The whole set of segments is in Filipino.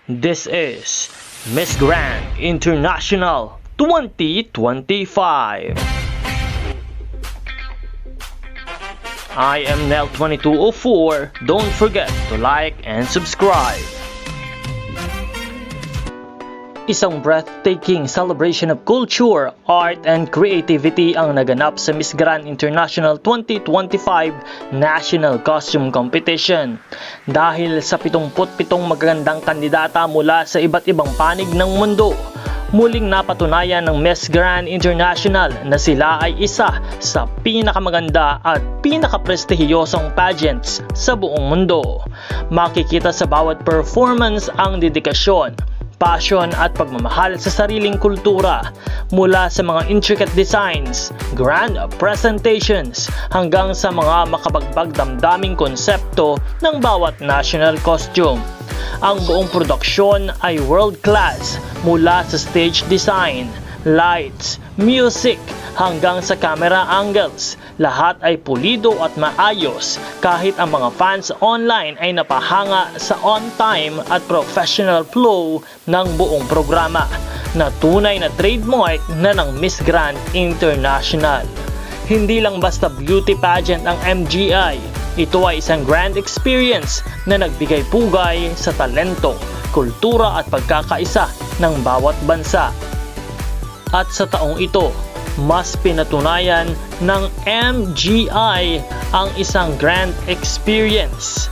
This is Miss Grand International 2025. I am Nel2204. Don't forget to like and subscribe. Isang breathtaking celebration of culture, art, and creativity ang naganap sa Miss Grand International 2025 National Costume Competition. Dahil sa 77 magagandang kandidata mula sa iba't ibang panig ng mundo, muling napatunayan ng Miss Grand International na sila ay isa sa pinakamaganda at pinakaprestihiyosong pageants sa buong mundo. Makikita sa bawat performance ang dedikasyon, passion at pagmamahal sa sariling kultura, mula sa mga intricate designs, grand presentations, hanggang sa mga makabagbag damdaming konsepto ng bawat national costume. Ang buong produksyon ay world class, mula sa stage design, lights, music, hanggang sa camera angles. Lahat ay pulido at maayos, kahit ang mga fans online ay napahanga sa on-time at professional flow ng buong programa, na tunay na trademark na ng Miss Grand International. Hindi lang basta beauty pageant ang MGI, ito ay isang grand experience na nagbigay pugay sa talento, kultura at pagkakaisa ng bawat bansa. At sa taong ito, mas pinatunayan ng MGI ang isang grand experience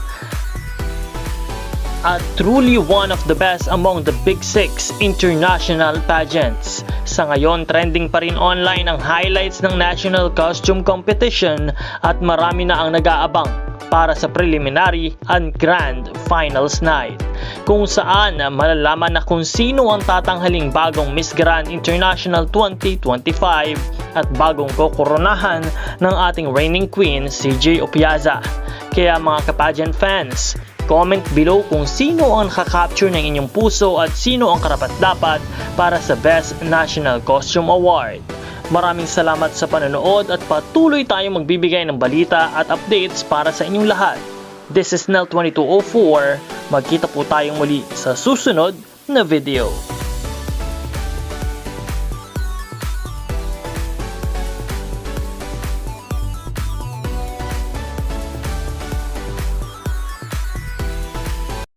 at truly one of the best among the Big Six international pageants. Sa ngayon, trending pa rin online ang highlights ng National Costume Competition at marami na ang nag-aabang para sa preliminary and grand finals night, kung saan malalaman na kung sino ang tatanghaling bagong Miss Grand International 2025 at bagong kokoronahan ng ating reigning queen, CJ Opiaza. Kaya mga ka-pageant fans, comment below kung sino ang nakaka-capture ng inyong puso at sino ang karapat-dapat para sa Best National Costume Award. Maraming salamat sa panonood at patuloy tayong magbibigay ng balita at updates para sa inyong lahat. This is Nel2204. Magkita po tayong muli sa susunod na video.